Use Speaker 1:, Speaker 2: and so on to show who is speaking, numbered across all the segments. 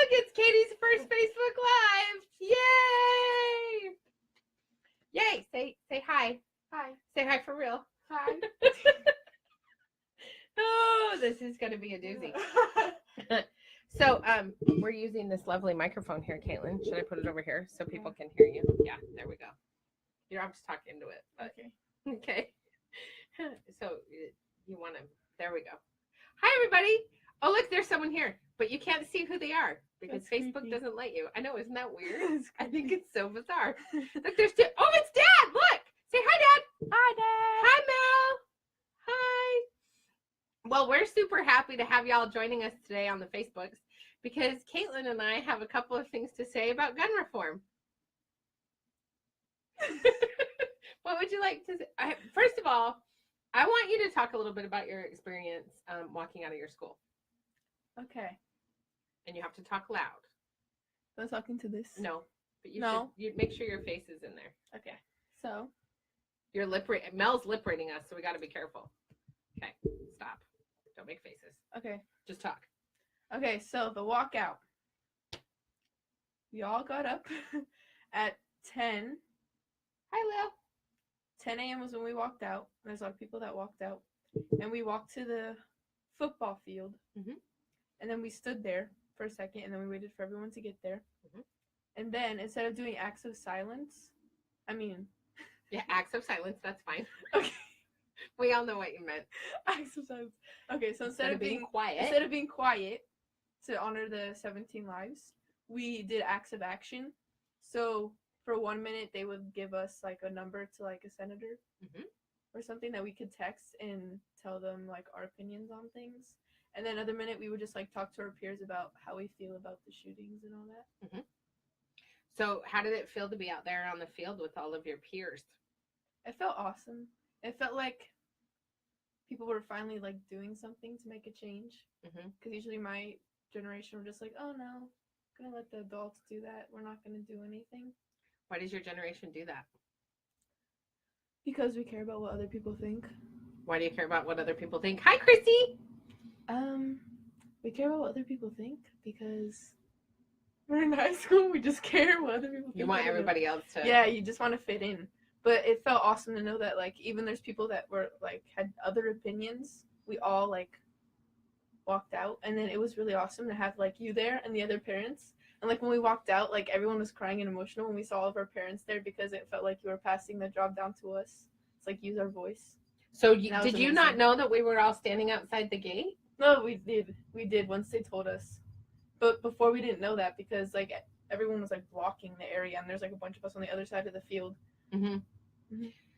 Speaker 1: Look, it's Katie's first Facebook Live. Yay! Yay! Say hi.
Speaker 2: Hi.
Speaker 1: Say hi for real.
Speaker 2: Hi.
Speaker 1: Oh, this is gonna be a doozy. So, we're using this lovely microphone here, Caitlin. Should I put it over here so people can hear you? Yeah, there we go. You don't have to talk into it. But, okay. So, you want to, there we go. Hi, everybody. Oh, look, there's someone here, but you can't see who they are because
Speaker 2: That's
Speaker 1: Facebook
Speaker 2: creepy.
Speaker 1: doesn't let you. I know, isn't that weird? I think it's so bizarre. Look, there's two. Oh, it's Dad. Look. Say hi, Dad.
Speaker 2: Hi, Dad.
Speaker 1: Hi, Mel. Hi. Well, we're super happy to have y'all joining us today on the Facebooks because Caitlin and I have a couple of things to say about gun reform. What would you like to say? First of all, I want you to talk a little bit about your experience walking out of your school.
Speaker 2: Okay.
Speaker 1: And you have to talk loud.
Speaker 2: Am I talking to this?
Speaker 1: No, but you should make sure your face is in there.
Speaker 2: Okay. So.
Speaker 1: You're Mel's lip reading us, so we got to be careful. Okay, stop. Don't make faces.
Speaker 2: Okay.
Speaker 1: Just talk.
Speaker 2: Okay, so the walkout. We all got up at 10.
Speaker 1: Hi, Lil.
Speaker 2: 10 a.m. was when we walked out. There's a lot of people that walked out. And we walked to the football field.
Speaker 1: Mm-hmm.
Speaker 2: And then we stood there for a second, and then we waited for everyone to get there.
Speaker 1: Mm-hmm.
Speaker 2: And then, instead of doing acts of silence,
Speaker 1: Yeah, acts of silence, that's fine.
Speaker 2: Okay.
Speaker 1: We all know what you meant.
Speaker 2: Acts of silence. Okay, so instead of being
Speaker 1: quiet.
Speaker 2: Instead of being quiet to honor the 17 lives, we did acts of action. So for 1 minute, they would give us like a number to like a senator or something that we could text and tell them like our opinions on things. And then another minute, we would just like talk to our peers about how we feel about the shootings and all that.
Speaker 1: Mm-hmm. So how did it feel to be out there on the field with all of your peers?
Speaker 2: It felt awesome. It felt like people were finally like doing something to make a change. Because usually my generation were just like, oh no, I'm gonna let the adults do that. We're not gonna do anything.
Speaker 1: Why does your generation do that?
Speaker 2: Because we care about what other people think.
Speaker 1: Why do you care about what other people think? Hi, Chrissy.
Speaker 2: We care about what other people think because we're in high school. We just care what other people think.
Speaker 1: You want everybody else to.
Speaker 2: Yeah, you just want to fit in. But it felt awesome to know that like even there's people that were like had other opinions. We all like walked out, and then it was really awesome to have like you there and the other parents. And like when we walked out, like everyone was crying and emotional when we saw all of our parents there because it felt like you were passing the job down to us. It's like use our voice.
Speaker 1: So did you not know that we were all standing outside the gate?
Speaker 2: No, we did. We did once they told us. But before we didn't know that because like everyone was like blocking the area and there's like a bunch of us on the other side of the field.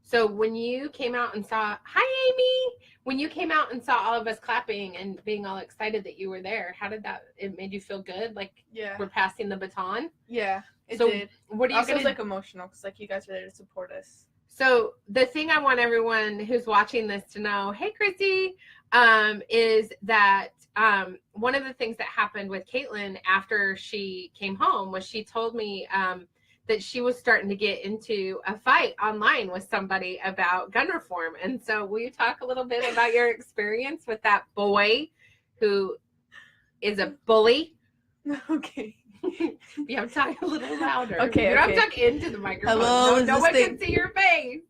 Speaker 1: So when you came out and saw, hi Amy, when you came out and saw all of us clapping and being all excited that you were there, how did that, it made you feel good? Like we're passing the baton?
Speaker 2: Yeah, it did.
Speaker 1: What are you
Speaker 2: also, it was like emotional because like you guys were there to support us.
Speaker 1: So the thing I want everyone who's watching this to know, hey Chrissy, is that one of the things that happened with Caitlin after she came home was she told me that she was starting to get into a fight online with somebody about gun reform. And so will you talk a little bit about your experience with that boy who is a bully?
Speaker 2: Okay.
Speaker 1: You have to talk a little louder.
Speaker 2: Okay.
Speaker 1: You don't have to talk into the microphone.
Speaker 2: Hello,
Speaker 1: no one can see your face.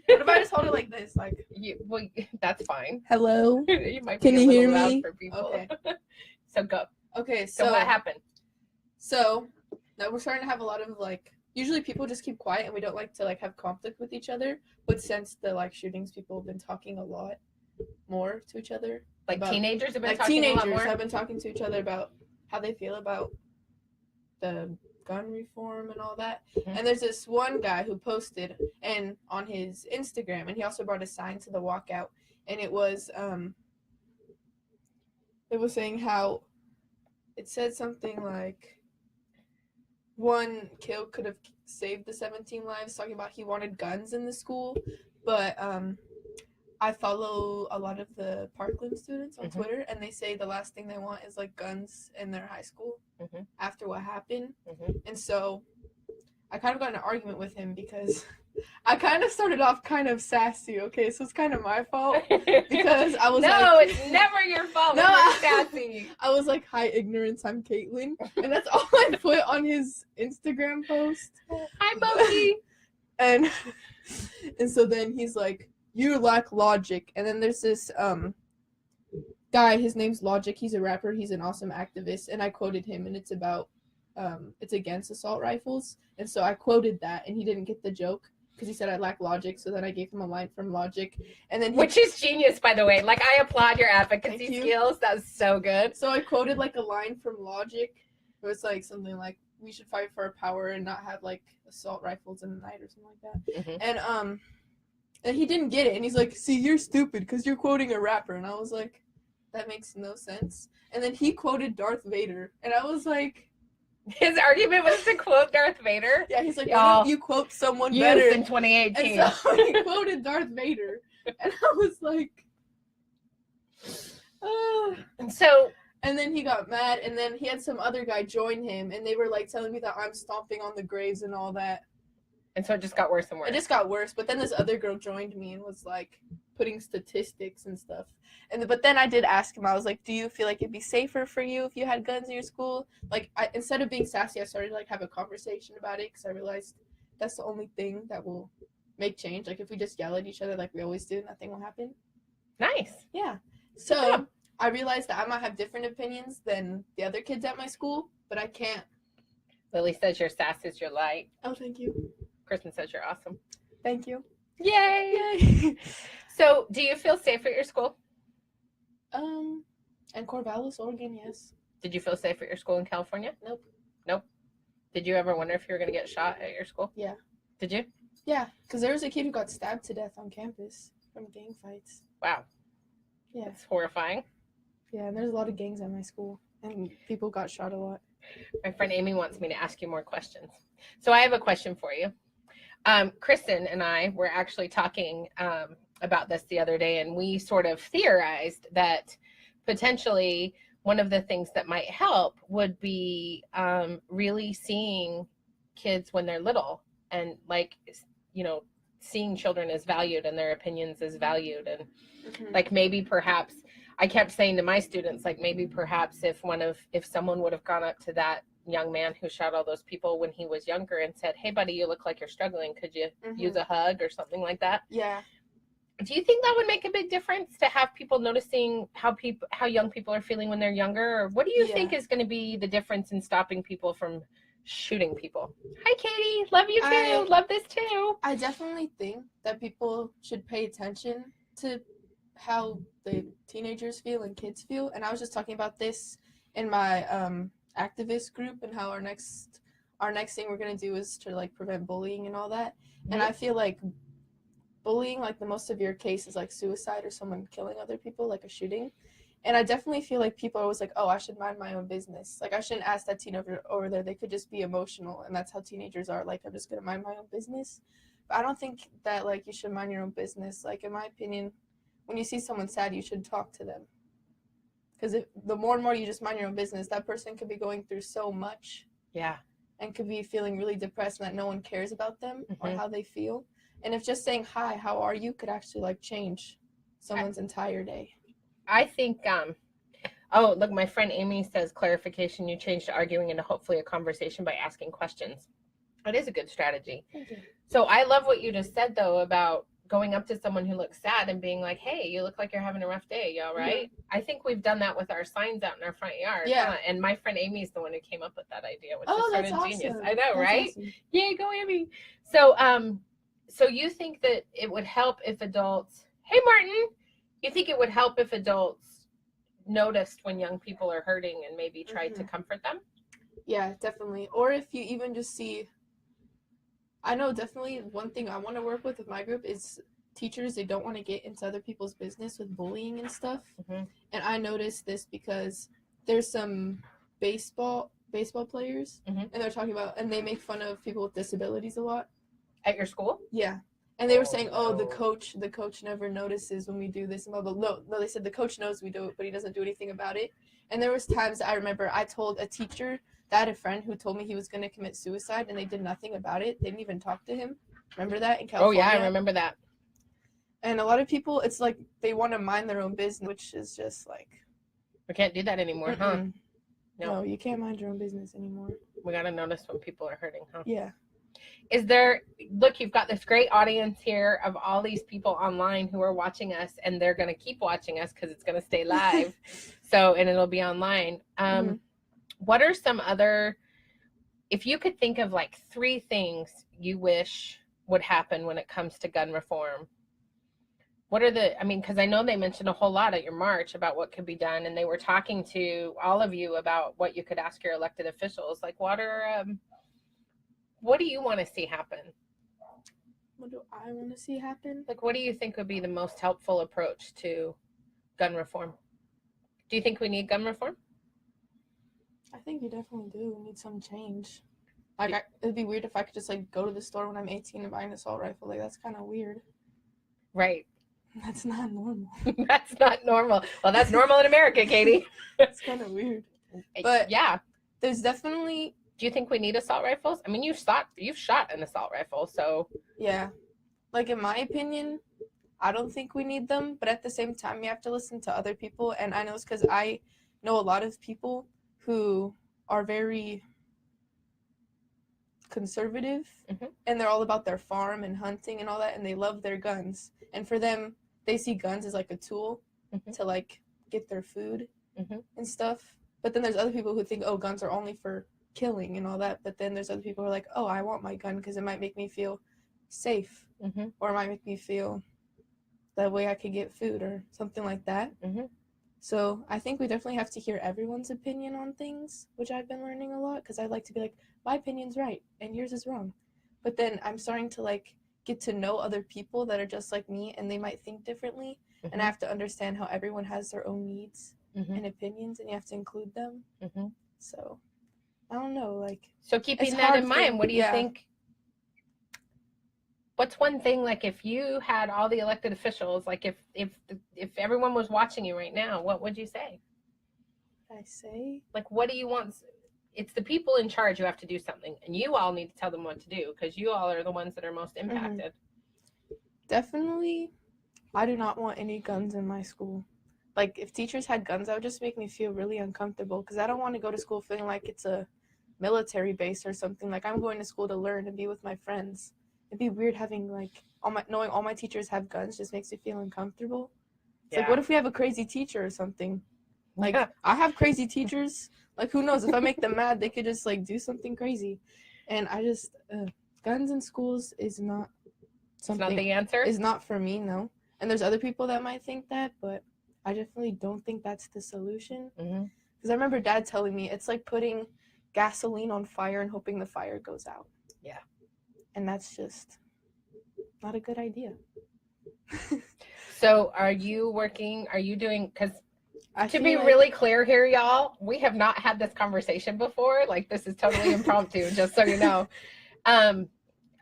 Speaker 2: What if I just hold it like this? Like
Speaker 1: that's fine.
Speaker 2: Hello.
Speaker 1: You might
Speaker 2: can you hear
Speaker 1: loud
Speaker 2: me?
Speaker 1: For people.
Speaker 2: Okay.
Speaker 1: So go.
Speaker 2: Okay.
Speaker 1: So what happened?
Speaker 2: So now we're starting to have a lot of like. Usually people just keep quiet and we don't like to like have conflict with each other. But since the like shootings, people have been talking a lot more to each other.
Speaker 1: Like teenagers have been
Speaker 2: like
Speaker 1: talking a lot more?
Speaker 2: Teenagers have been talking to each other about how they feel about the gun reform and all that. And there's this one guy who posted and on his Instagram, and he also brought a sign to the walkout, and it was saying how it said something like one kill could have saved the 17 lives, talking about he wanted guns in the school. But I follow a lot of the Parkland students on Twitter, and they say the last thing they want is like guns in their high school after what happened. And so I kind of got in an argument with him because I kind of started off kind of sassy, okay? So it's kind of my fault because I was
Speaker 1: no, it's never your fault. No, you're sassy.
Speaker 2: I was like, "Hi, ignorance. I'm Caitlin," and that's all I put on his Instagram post.
Speaker 1: Hi, Moki.
Speaker 2: and so then he's like, "You lack logic," and then there's this guy. His name's Logic. He's a rapper. He's an awesome activist, and I quoted him, and it's about it's against assault rifles, and so I quoted that, and he didn't get the joke. Because he said I lack logic, so then I gave him a line from Logic, and then
Speaker 1: which is genius, by the way. Like, I applaud your advocacy skills. That's so good.
Speaker 2: So I quoted like a line from Logic. It was like something like, "We should fight for our power and not have like assault rifles in the night," or something like that. Mm-hmm. And he didn't get it, and he's like, "See, you're stupid because you're quoting a rapper," and I was like, "That makes no sense." And then he quoted Darth Vader, and I was like.
Speaker 1: His argument was to quote Darth Vader?
Speaker 2: Yeah, he's like, why don't you quote someone better?
Speaker 1: In 2018.
Speaker 2: And so he quoted Darth Vader. And I was like, and then he got mad, and then he had some other guy join him, and they were like telling me that I'm stomping on the graves and all that.
Speaker 1: And so it just got worse and worse.
Speaker 2: It just got worse, but then this other girl joined me and was like putting statistics and stuff. But then I did ask him, I was like, "Do you feel like it'd be safer for you if you had guns in your school?" Like, instead of being sassy, I started to like have a conversation about it because I realized that's the only thing that will make change. Like, if we just yell at each other like we always do, nothing will happen.
Speaker 1: Nice.
Speaker 2: Yeah. So I realized that I might have different opinions than the other kids at my school, but I can't.
Speaker 1: Lily says your sass is your light.
Speaker 2: Oh, thank you.
Speaker 1: Kristen says you're awesome.
Speaker 2: Thank you.
Speaker 1: Yay! Yay. So, do you feel safe at your school?
Speaker 2: In Corvallis, Oregon, yes.
Speaker 1: Did you feel safe at your school in California? Nope. Did you ever wonder if you were going to get shot at your school?
Speaker 2: Yeah.
Speaker 1: Did you?
Speaker 2: Yeah, because there was a kid who got stabbed to death on campus from gang fights.
Speaker 1: Wow.
Speaker 2: Yeah.
Speaker 1: It's horrifying.
Speaker 2: Yeah, and there's a lot of gangs at my school, and people got shot a lot.
Speaker 1: My friend Amy wants me to ask you more questions. So I have a question for you. Kristen and I were actually talking about this the other day, and we sort of theorized that potentially one of the things that might help would be really seeing kids when they're little, and like, you know, seeing children as valued and their opinions as valued. And like, maybe perhaps I kept saying to my students, like, maybe perhaps if someone would have gone up to that young man who shot all those people when he was younger and said, "Hey buddy, you look like you're struggling, could you use a hug," or something like that.
Speaker 2: Yeah.
Speaker 1: Do you think that would make a big difference to have people noticing how young people are feeling when they're younger? Or what do you think is going to be the difference in stopping people from shooting people? Hi, Katie. Love you too. Love this too.
Speaker 2: I definitely think that people should pay attention to how the teenagers feel and kids feel. And I was just talking about this in my activist group, and how our next thing we're going to do is to like prevent bullying and all that. And I feel like bullying, like the most severe case is like suicide or someone killing other people, like a shooting. And I definitely feel like people are always like, "Oh, I should mind my own business. Like, I shouldn't ask that teen over there. They could just be emotional." And that's how teenagers are. Like, I'm just going to mind my own business. But I don't think that like you should mind your own business. Like, in my opinion, when you see someone sad, you should talk to them. Because the more and more you just mind your own business, that person could be going through so much.
Speaker 1: Yeah.
Speaker 2: And could be feeling really depressed and that no one cares about them or how they feel. And if just saying, "Hi, how are you," could actually like change someone's entire day.
Speaker 1: I think, oh, look, my friend Amy says, clarification, you changed arguing into hopefully a conversation by asking questions. That is a good strategy.
Speaker 2: Thank you.
Speaker 1: So I love what you just said, though, about going up to someone who looks sad and being like, "Hey, you look like you're having a rough day. You all right?" I think we've done that with our signs out in our front yard.
Speaker 2: Yeah.
Speaker 1: And my friend Amy's the one who came up with that idea, which
Speaker 2: is
Speaker 1: sort of
Speaker 2: awesome.
Speaker 1: Genius. I know, right?
Speaker 2: Awesome.
Speaker 1: Yay, go Amy. So you think that it would help if adults, hey, Martin, you think it would help if adults noticed when young people are hurting and maybe tried to comfort them?
Speaker 2: Yeah, definitely. Or if you even just see, I know definitely one thing I want to work with my group is teachers. They don't want to get into other people's business with bullying and stuff. And I noticed this because there's some baseball players, and they're talking about, and they make fun of people with disabilities a lot.
Speaker 1: At your school?
Speaker 2: Yeah. And they were saying, "Oh, the coach never notices when we do this." And blah, blah, blah. No, they said the coach knows we do it, but he doesn't do anything about it. And there was times I remember I told a teacher that I had a friend who told me he was going to commit suicide, and they did nothing about it. They didn't even talk to him. Remember that in
Speaker 1: Oh
Speaker 2: California?
Speaker 1: yeah, I remember that.
Speaker 2: And a lot of people, it's like they want to mind their own business, which is just like...
Speaker 1: We can't do that anymore, huh?
Speaker 2: No, you can't mind your own business anymore.
Speaker 1: We got to notice when people are hurting, huh?
Speaker 2: Yeah.
Speaker 1: Is there, look, you've got this great audience here of all these people online who are watching us, and they're going to keep watching us because it's going to stay live. So, and it'll be online. What are some other, if you could think of like 3 things you wish would happen when it comes to gun reform, what are the, I mean, because I know they mentioned a whole lot at your march about what could be done, and they were talking to all of you about what you could ask your elected officials. Like, what do you want to see happen?
Speaker 2: What do I want to see happen?
Speaker 1: Like, what do you think would be the most helpful approach to gun reform? Do you think we need gun reform?
Speaker 2: I think we definitely do. We need some change. Like, it'd be weird if I could just, like, go to the store when I'm 18 and buy an assault rifle. Like, that's kind of weird.
Speaker 1: Right.
Speaker 2: That's not normal.
Speaker 1: That's not normal. Well, that's normal in America, Katie.
Speaker 2: It's kind of weird. But
Speaker 1: yeah,
Speaker 2: there's definitely...
Speaker 1: Do you think we need assault rifles? I mean, you've shot an assault rifle, so...
Speaker 2: Yeah. Like, in my opinion, I don't think we need them, but at the same time, you have to listen to other people, and I know it's because I know a lot of people who are very conservative, and they're all about their farm and hunting and all that, and they love their guns. And for them, they see guns as, like, a tool to, like, get their food and stuff. But then there's other people who think, oh, guns are only for killing and all that. But then there's other people who are like, oh, I want my gun because it might make me feel safe, or it might make me feel that way I could get food or something like that. So I think we definitely have to hear everyone's opinion on things, which I've been learning a lot, because I like to be like, my opinion's right and yours is wrong. But then I'm starting to, like, get to know other people that are just like me, and they might think differently, and I have to understand how everyone has their own needs and opinions, and you have to include them. So I don't know, like... So
Speaker 1: keeping that in mind, what do you think? What's one thing, like, if you had all the elected officials, like, if everyone was watching you right now, what would you say?
Speaker 2: I say?
Speaker 1: Like, what do you want? It's the people in charge who have to do something, and you all need to tell them what to do, because you all are the ones that are most impacted.
Speaker 2: Definitely, I do not want any guns in my school. Like, if teachers had guns, that would just make me feel really uncomfortable, because I don't want to go to school feeling like it's a military base or something. Like, I'm going to school to learn and be with my friends. It'd be weird having, like, knowing all my teachers have guns just makes me feel uncomfortable. It's like, what if we have a crazy teacher or something? Like, I have crazy teachers. Like, who knows? If I make them mad, they could just, like, do something crazy. And I just, guns in schools is not something.
Speaker 1: It's not the answer?
Speaker 2: Is not for me, no. And there's other people that might think that, but I definitely don't think that's the solution. Because I remember Dad telling me it's like putting gasoline on fire and hoping the fire goes out.
Speaker 1: Yeah.
Speaker 2: And that's just not a good idea.
Speaker 1: So are you doing, because to be really clear here, y'all, we have not had this conversation before. Like, this is totally impromptu, just so you know.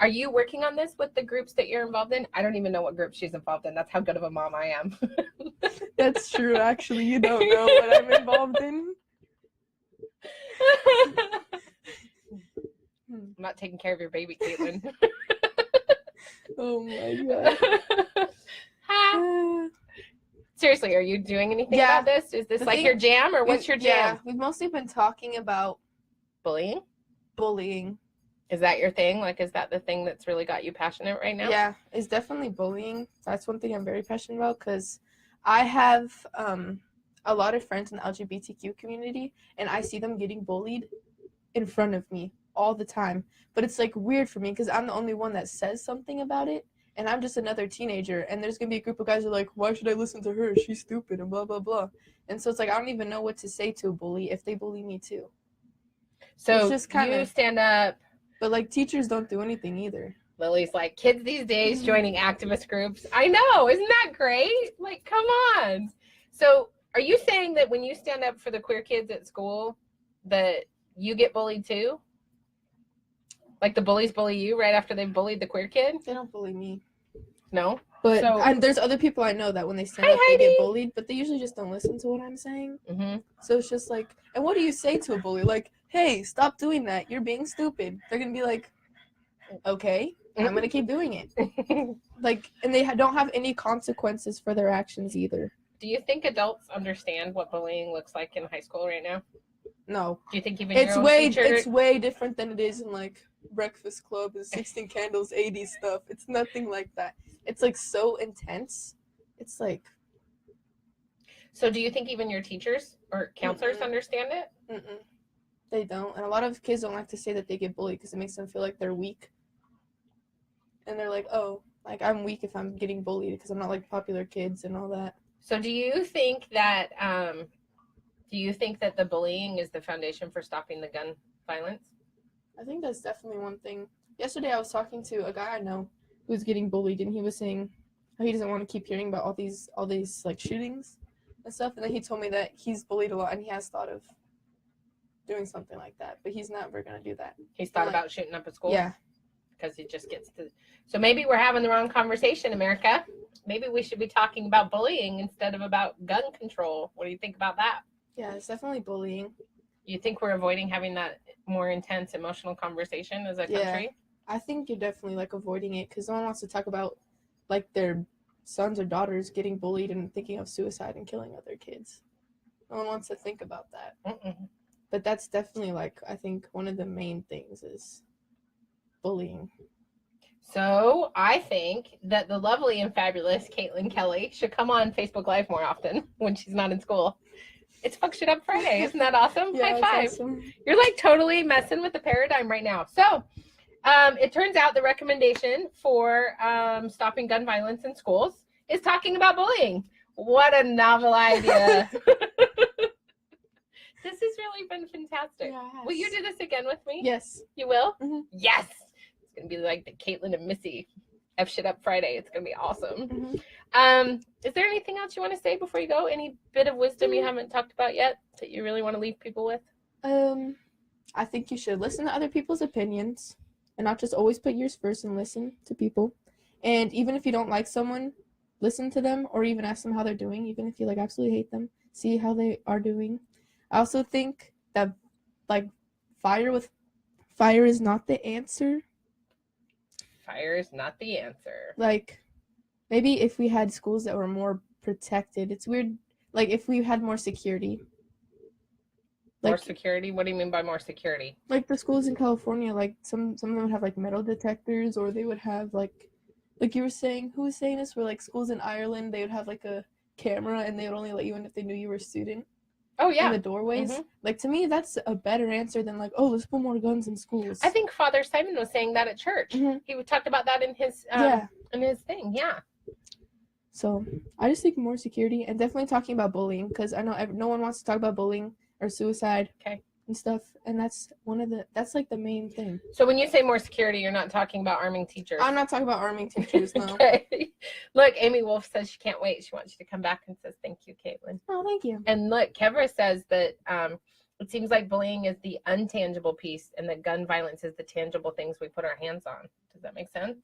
Speaker 1: Are you working on this with the groups that you're involved in? I don't even know what group she's involved in. That's how good of a mom I am.
Speaker 2: That's true, actually. You don't know what I'm involved in.
Speaker 1: I'm not taking care of your baby, Caitlin.
Speaker 2: Oh my god.
Speaker 1: Seriously, are you doing anything about this? Is this like your jam, or what's your jam?
Speaker 2: Yeah, we've mostly been talking about
Speaker 1: bullying.
Speaker 2: Is
Speaker 1: that your thing? Like, is that the thing that's really got you passionate right now?
Speaker 2: Yeah, it's definitely bullying. That's one thing I'm very passionate about, because I have a lot of friends in the LGBTQ community, and I see them getting bullied in front of me all the time. But it's, like, weird for me, because I'm the only one that says something about it, and I'm just another teenager, and there's going to be a group of guys who are like, why should I listen to her? She's stupid, and blah, blah, blah. And so it's like, I don't even know what to say to a bully if they bully me too.
Speaker 1: So it's just you stand up.
Speaker 2: But, like, teachers don't do anything either.
Speaker 1: Lily's like, kids these days joining activist groups. I know. Isn't that great? Like, come on. So are you saying that when you stand up for the queer kids at school that you get bullied too? Like, the bullies bully you right after they've bullied the queer kid?
Speaker 2: They don't bully me.
Speaker 1: No?
Speaker 2: But there's other people I know that when they stand up, they get bullied, but they usually just don't listen to what I'm saying. So it's just like, and what do you say to a bully? Like, hey, stop doing that. You're being stupid. They're going to be like, okay. I'm gonna keep doing it. Like, and they don't have any consequences for their actions either.
Speaker 1: Do you think adults understand what bullying looks like in high school right now?
Speaker 2: No.
Speaker 1: Do you think even
Speaker 2: It's
Speaker 1: your own
Speaker 2: way
Speaker 1: teacher...
Speaker 2: it's way different than it is in like Breakfast Club and 16 Candles 80s stuff. It's nothing like that. It's like so intense. It's like...
Speaker 1: So do you think even your teachers or counselors understand it?
Speaker 2: They don't. And a lot of kids don't like to say that they get bullied because it makes them feel like they're weak. And they're like, oh, like I'm weak if I'm getting bullied because I'm not like popular kids and all that.
Speaker 1: So do you think that the bullying is the foundation for stopping the gun violence?
Speaker 2: I think that's definitely one thing. Yesterday I was talking to a guy I know who's getting bullied, and he was saying how he doesn't want to keep hearing about all these like shootings and stuff. And then he told me that he's bullied a lot and he has thought of doing something like that, but he's never gonna do that.
Speaker 1: He's thought about shooting up a school?
Speaker 2: Yeah.
Speaker 1: Because he just gets to... So maybe we're having the wrong conversation, America. Maybe we should be talking about bullying instead of about gun control. What do you think about that?
Speaker 2: Yeah, it's definitely bullying.
Speaker 1: You think we're avoiding having that more intense emotional conversation as a country?
Speaker 2: I think you're definitely like avoiding it because no one wants to talk about like their sons or daughters getting bullied and thinking of suicide and killing other kids. No one wants to think about that. But that's definitely like, I think one of the main things is bullying.
Speaker 1: So I think that the lovely and fabulous Caitlin Kelly should come on Facebook Live more often when she's not in school. It's Fuck Shit Up Friday. Isn't that awesome?
Speaker 2: Yeah,
Speaker 1: High five.
Speaker 2: Awesome.
Speaker 1: You're like totally messing with the paradigm right now. So it turns out the recommendation for stopping gun violence in schools is talking about bullying. What a novel idea. This has really been fantastic. Yes. Will you do this again with me?
Speaker 2: Yes.
Speaker 1: You will?
Speaker 2: Mm-hmm.
Speaker 1: Yes. It's going to be like the Caitlin and Missy F Shit Up Friday. It's going to be awesome.
Speaker 2: Mm-hmm.
Speaker 1: Is there anything else you want to say before you go? Any bit of wisdom you haven't talked about yet that you really want to leave people with?
Speaker 2: I think you should listen to other people's opinions and not just always put yours first and listen to people. And even if you don't like someone, listen to them or even ask them how they're doing, even if you like absolutely hate them. See how they are doing. I also think that like fire is not the answer.
Speaker 1: Fire is not the answer.
Speaker 2: Like maybe if we had schools that were more protected. It's weird. Like if we had more security.
Speaker 1: Like, more security? What do you mean by more security?
Speaker 2: Like the schools in California, like some of them would have like metal detectors, or they would have like you were saying, who was saying this? Where like schools in Ireland, they would have like a camera and they would only let you in if they knew you were a student.
Speaker 1: Oh yeah.
Speaker 2: In the doorways. Mm-hmm. Like to me, that's a better answer than like, oh, let's put more guns in schools.
Speaker 1: I think Father Simon was saying that at church. Mm-hmm. He talked about that in his in his thing. Yeah.
Speaker 2: So I just think more security and definitely talking about bullying because I know no one wants to talk about bullying or suicide and stuff, and that's like the main thing.
Speaker 1: So when you say more security, you're not talking about arming teachers?
Speaker 2: I'm not talking about arming teachers, no.
Speaker 1: Okay. Look, Amy Wolf says she can't wait. She wants you to come back and says thank you, Caitlin.
Speaker 2: Oh, thank you.
Speaker 1: And look, Kevra says that it seems like bullying is the untangible piece and that gun violence is the tangible things we put our hands on. Does that make sense?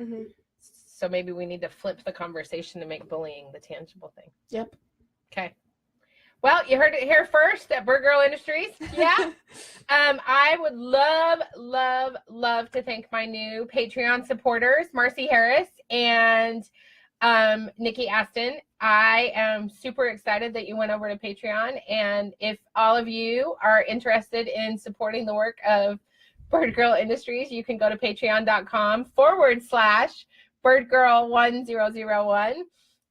Speaker 2: Mm-hmm. So
Speaker 1: maybe we need to flip the conversation to make bullying the tangible thing.
Speaker 2: Yep.
Speaker 1: Okay. Well, you heard it here first at Bird Girl Industries. Yeah. I would love to thank my new Patreon supporters, Marcy Harris and Nikki Aston. I am super excited that you went over to Patreon. And if all of you are interested in supporting the work of Bird Girl Industries, you can go to patreon.com/birdgirl1001.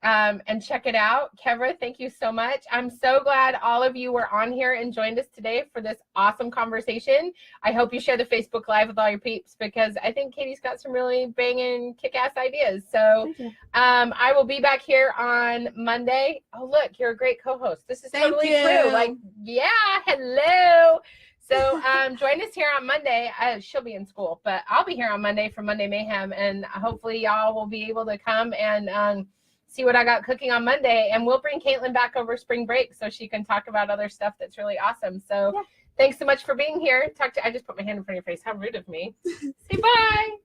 Speaker 1: And check it out. Kevra, thank you so much. I'm so glad all of you were on here and joined us today for this awesome conversation. I hope you share the Facebook Live with all your peeps because I think Katie's got some really banging kick-ass ideas. So I will be back here on Monday. Oh, look, you're a great co-host. This is totally true. Like, yeah, hello. So join us here on Monday. She'll be in school, but I'll be here on Monday for Monday Mayhem. And hopefully y'all will be able to come and see what I got cooking on Monday, and we'll bring Caitlin back over spring break so she can talk about other stuff that's really awesome. So thanks so much for being here. I just put my hand in front of your face. How rude of me. Say bye.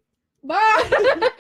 Speaker 2: Bye.